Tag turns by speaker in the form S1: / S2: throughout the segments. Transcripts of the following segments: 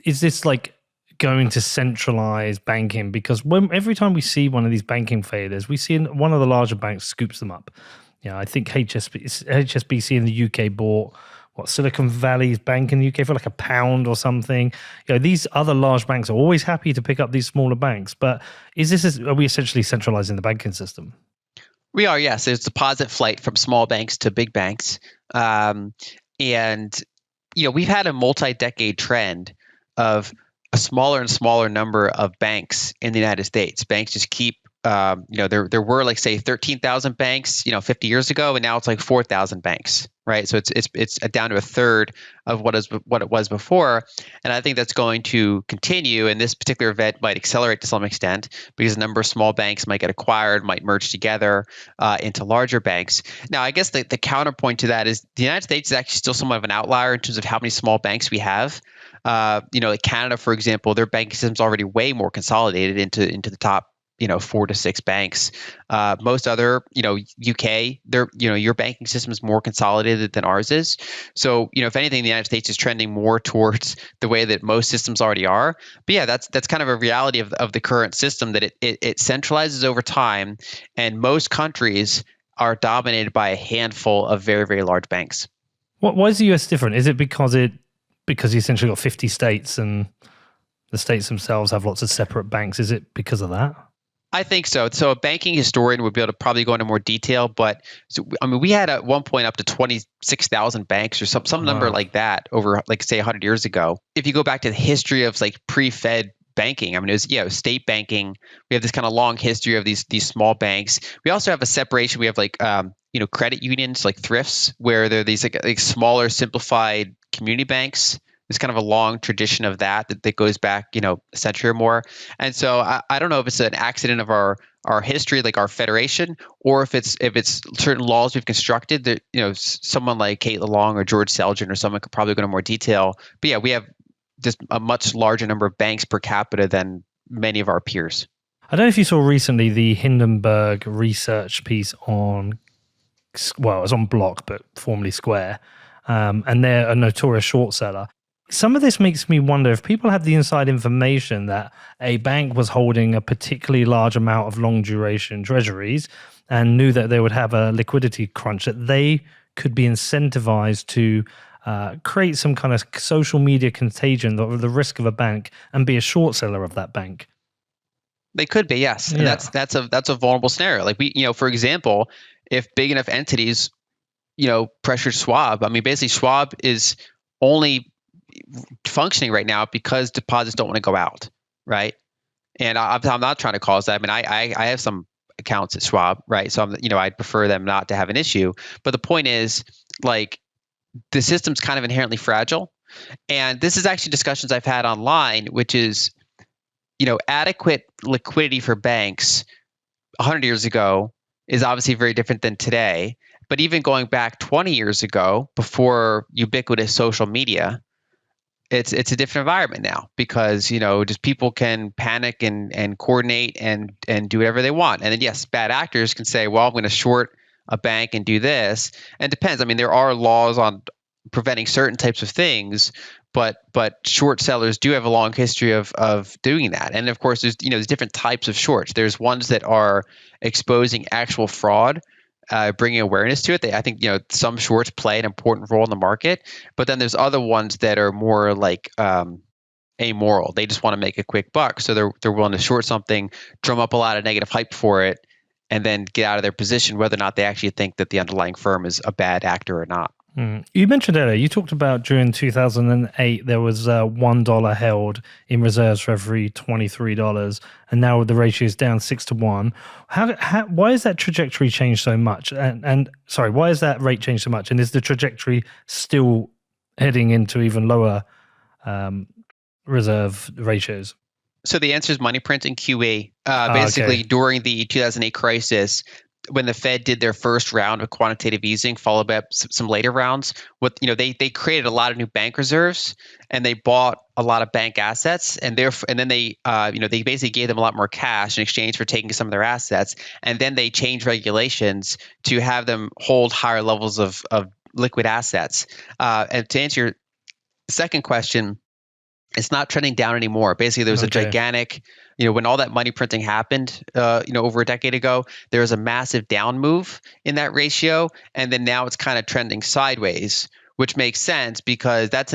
S1: is this like going to centralize banking? Because every time we see one of these banking failures, we see one of the larger banks scoops them up. I think HSBC in the UK bought Silicon Valley's bank in the UK for like £1 or something. These other large banks are always happy to pick up these smaller banks. But are we essentially centralizing the banking system?
S2: We are, yes. There's deposit flight from small banks to big banks. And we've had a multi-decade trend of a smaller and smaller number of banks in the United States. Banks just keep, there were like say 13,000 banks, 50 years ago, and now it's like 4,000 banks, right? So it's down to a third of what it was before, and I think that's going to continue. And this particular event might accelerate to some extent because a number of small banks might get acquired, might merge together into larger banks. Now, I guess the counterpoint to that is the United States is actually still somewhat of an outlier in terms of how many small banks we have. Like Canada, for example, their banking system's already way more consolidated into the top 4 to 6 banks. Most other, UK, your banking system is more consolidated than ours is. So, if anything, the United States is trending more towards the way that most systems already are. But yeah, that's kind of a reality of the current system, that it centralizes over time, and most countries are dominated by a handful of very, very large banks.
S1: Why is the US different? Is it because you essentially got 50 states and the states themselves have lots of separate banks? Is it because of that?
S2: I think so. So a banking historian would be able to probably go into more detail, but we had at one point up to 26,000 banks or some number like that over, like, say, 100 years ago. If you go back to the history of like pre-Fed banking, it was state banking. We have this kind of long history of these small banks. We also have a separation. We have like credit unions, like thrifts, where there are these like smaller, simplified community banks. There's kind of a long tradition of that goes back, a century or more. And so I don't know if it's an accident of our history, like our federation, or if it's certain laws we've constructed that, someone like Kate LeLong or George Selgin or someone could probably go into more detail. But yeah, we have just a much larger number of banks per capita than many of our peers.
S1: I don't know if you saw recently the Hindenburg research piece on, it was on Block, but formerly Square, and they're a notorious short seller. Some of this makes me wonder if people had the inside information that a bank was holding a particularly large amount of long duration treasuries and knew that they would have a liquidity crunch, that they could be incentivized to create some kind of social media contagion of the risk of a bank and be a short seller of that bank.
S2: They could be, yes. Yeah. And that's a vulnerable scenario. Like for example, if big enough entities, pressured Schwab, basically Schwab is only functioning right now because deposits don't want to go out, right? And I'm not trying to cause that. I have some accounts at Schwab, right? So I'd prefer them not to have an issue. But the point is, like, the system's kind of inherently fragile. And this is actually discussions I've had online, which is, adequate liquidity for banks 100 years ago is obviously very different than today. But even going back 20 years ago, before ubiquitous social media, it's a different environment now because, just people can panic and coordinate and do whatever they want. And then, yes, bad actors can say, well, I'm going to short a bank and do this. And it depends. There are laws on preventing certain types of things, but short sellers do have a long history of doing that. And of course, there's different types of shorts. There's ones that are exposing actual fraud, bringing awareness to it. I think some shorts play an important role in the market, but then there's other ones that are more like amoral. They just want to make a quick buck, so they're willing to short something, drum up a lot of negative hype for it, and then get out of their position, whether or not they actually think that the underlying firm is a bad actor or not.
S1: You mentioned earlier, you talked about during 2008, there was $1 held in reserves for every $23, and now the ratio is down 6 to 1. Why has that trajectory changed so much? And sorry, why has that rate changed so much? And is the trajectory still heading into even lower reserve ratios?
S2: So the answer is money printing, QE. Basically, during the 2008 crisis, when the Fed did their first round of quantitative easing, followed by some later rounds, they created a lot of new bank reserves, and they bought a lot of bank assets, and then they basically gave them a lot more cash in exchange for taking some of their assets, and then they changed regulations to have them hold higher levels of liquid assets. And to answer your second question, It's not trending down anymore. Basically, there was a gigantic, when all that money printing happened, over a decade ago, there was a massive down move in that ratio, and then now it's kind of trending sideways, which makes sense because that's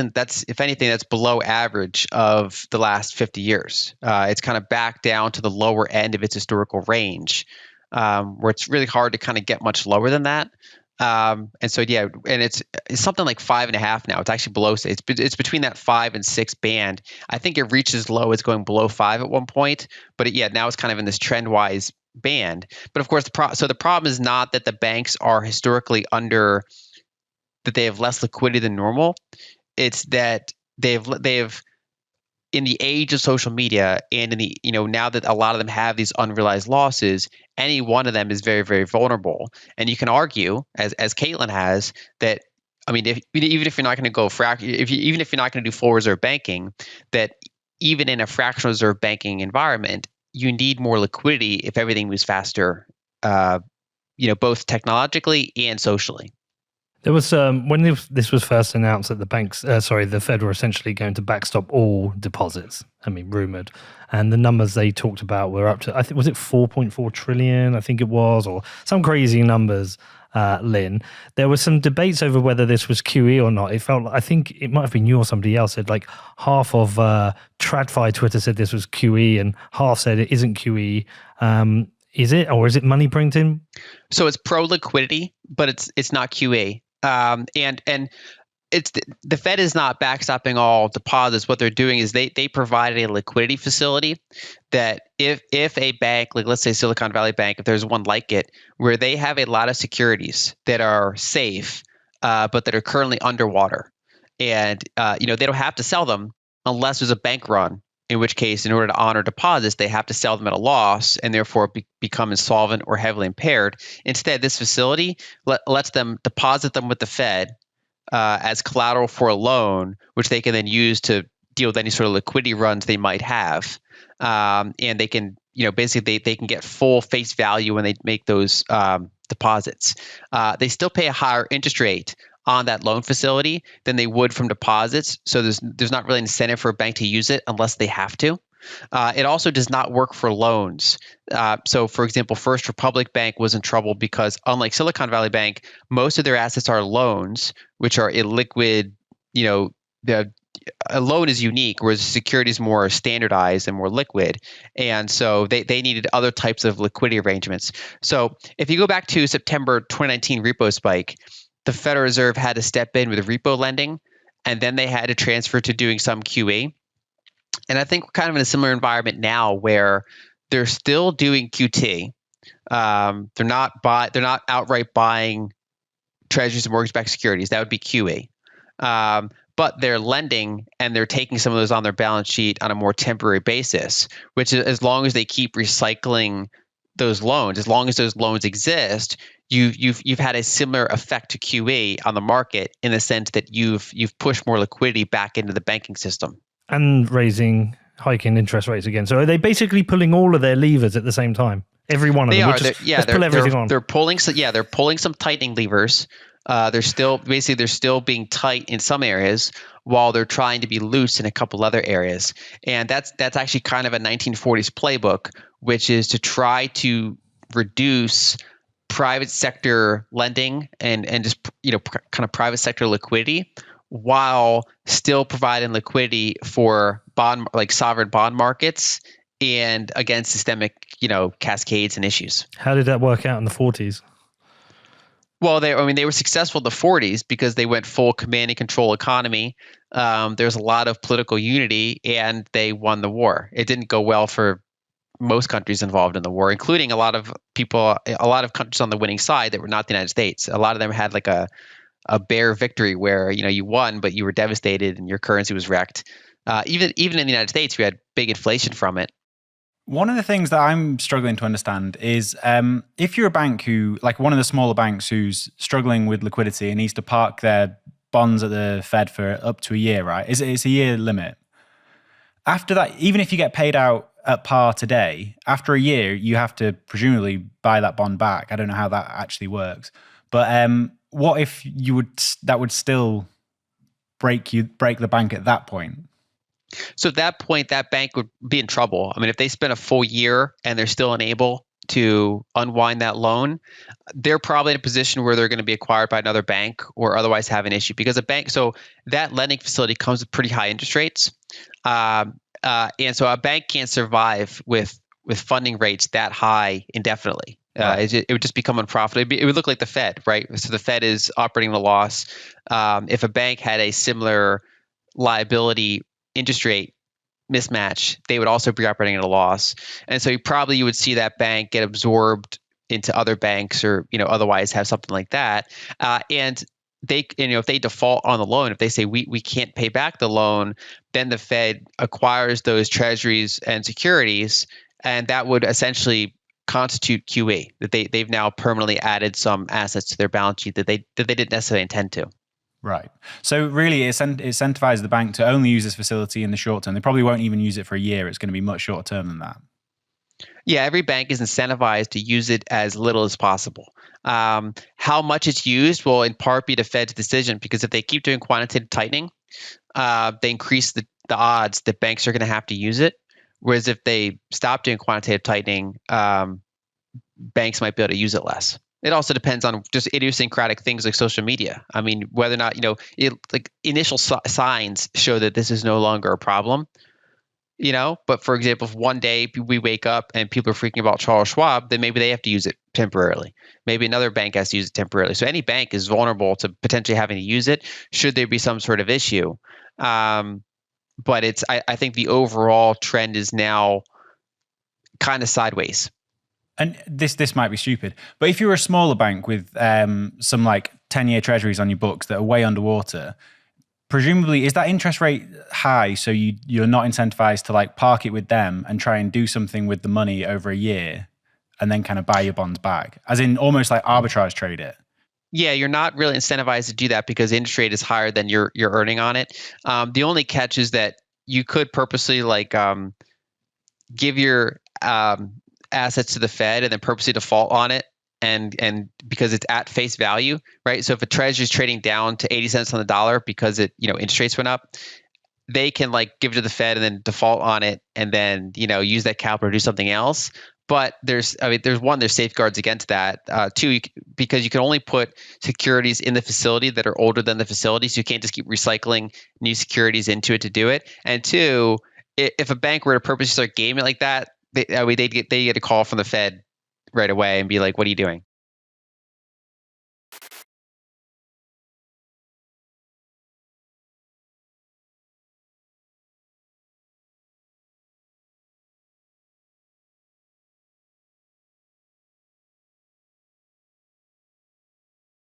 S2: if anything, that's below average of the last 50 years. It's kind of back down to the lower end of its historical range, where it's really hard to kind of get much lower than that. And so, yeah, and it's something like 5.5 now. It's actually below. It's between that 5 and 6 band. I think it reaches low as going below 5 at one point, but now it's kind of in this trend-wise band. But of course, the problem is not that the banks are historically under, that they have less liquidity than normal. It's that they've in the age of social media and in the, now that a lot of them have these unrealized losses, any one of them is very, very vulnerable. And you can argue, as Caitlin has, that, I mean, even if you're not going to go even if you're not going to do full reserve banking, that even in a fractional reserve banking environment, you need more liquidity if everything moves faster, both technologically and socially.
S1: There was when this was first announced that the Fed were essentially going to backstop all deposits. I mean, rumored, and the numbers they talked about were up to, I think, was it 4.4 trillion? I think it was, or some crazy numbers. Lynn, there were some debates over whether this was QE or not. I think it might have been you or somebody else said, like, half of TradFi Twitter said this was QE, and half said it isn't QE. Is it, or is it money printing?
S2: So it's pro liquidity, but it's not QE. And it's the Fed is not backstopping all deposits. What they're doing is they provide a liquidity facility that if a bank, like let's say Silicon Valley Bank, if there's one like it, where they have a lot of securities that are safe, but that are currently underwater, and they don't have to sell them unless there's a bank run. In which case, in order to honor deposits, they have to sell them at a loss and therefore become insolvent or heavily impaired. Instead, this facility lets them deposit them with the Fed as collateral for a loan, which they can then use to deal with any sort of liquidity runs they might have. And they can, basically they can get full face value when they make those deposits. They still pay a higher interest rate on that loan facility than they would from deposits. So there's not really an incentive for a bank to use it unless they have to. It also does not work for loans. So, for example, First Republic Bank was in trouble because, unlike Silicon Valley Bank, most of their assets are loans, which are illiquid. A loan is unique, whereas security is more standardized and more liquid. And so they needed other types of liquidity arrangements. So if you go back to September 2019 repo spike, the Federal Reserve had to step in with repo lending, and then they had to transfer to doing some QE. And I think we're kind of in a similar environment now where they're still doing QT. They're not outright buying treasuries and mortgage-backed securities. That would be QE. But they're lending and they're taking some of those on their balance sheet on a more temporary basis, which is, as long as they keep recycling those loans, as long as those loans exist, you've had a similar effect to QE on the market in the sense that you've pushed more liquidity back into the banking system.
S1: And hiking interest rates again. So are they basically pulling all of their levers at the same time? Every one of them. Let's pull everything on.
S2: They're pulling some tightening levers. They're still being tight in some areas while they're trying to be loose in a couple other areas. And that's actually kind of a 1940s playbook, which is to try to reduce private sector lending and just kind of private sector liquidity while still providing liquidity for sovereign bond markets and against systemic cascades and issues.
S1: How did that work out in the 40s?
S2: Well, they were successful in the 40s because they went full command and control economy. There's a lot of political unity, and they won the war. It didn't go well for most countries involved in the war, including a lot of countries on the winning side that were not the United States. A lot of them had like a bare victory where you won, but you were devastated and your currency was wrecked. Even in the United States, we had big inflation from it.
S3: One of the things that I'm struggling to understand is if you're a bank who, like one of the smaller banks who's struggling with liquidity and needs to park their bonds at the Fed for up to a year, right? It's a year limit. After that, even if you get paid out at par today, after a year, you have to presumably buy that bond back. I don't know how that actually works. But what if that would still break the bank at that point?
S2: So at that point, that bank would be in trouble. I mean, if they spend a full year and they're still unable to unwind that loan, they're probably in a position where they're going to be acquired by another bank or otherwise have an issue, because a bank, so that lending facility comes with pretty high interest rates. And so a bank can't survive with funding rates that high indefinitely.
S3: Right.
S2: It would just become unprofitable. It would look like the Fed, right? So the Fed is operating at a loss. If a bank had a similar liability interest rate mismatch, they would also be operating at a loss. And so you would see that bank get absorbed into other banks, or otherwise have something like that. And they, if they default on the loan, if they say we can't pay back the loan, then the Fed acquires those treasuries and securities, and that would essentially constitute QE, that they've now permanently added some assets to their balance sheet that they didn't necessarily intend to.
S3: Right. So really, it incentivizes the bank to only use this facility in the short term. They probably won't even use it for a year. It's going to be much shorter term than that.
S2: Yeah, every bank is incentivized to use it as little as possible. How much it's used will in part be the Fed's decision, because if they keep doing quantitative tightening, they increase the odds that banks are going to have to use it. Whereas if they stop doing quantitative tightening, banks might be able to use it less. It also depends on just idiosyncratic things like social media. I mean, whether or not, like initial signs show that this is no longer a problem. But for example, if one day we wake up and people are freaking about Charles Schwab, then maybe they have to use it temporarily. Maybe another bank has to use it temporarily. So any bank is vulnerable to potentially having to use it should there be some sort of issue. But I think the overall trend is now kind of sideways.
S3: And this might be stupid, but if you're a smaller bank with some like 10-year treasuries on your books that are way underwater, presumably is that interest rate high, so you're not incentivized to like park it with them and try and do something with the money over a year and then kind of buy your bonds back, as in almost like arbitrage trade it?
S2: Yeah, you're not really incentivized to do that because the interest rate is higher than you're earning on it. The only catch is that you could purposely give your assets to the Fed and then purposely default on it, and because it's at face value, right? So if a treasury is trading down to 80 cents on the dollar because interest rates went up, they can give it to the Fed and then default on it, and then use that capital to do something else. But there's safeguards against that. Two, because you can only put securities in the facility that are older than the facility, so you can't just keep recycling new securities into it to do it. And two, if a bank were to purposely start gaming it like that, they get a call from the Fed right away and be like, "What are you doing?"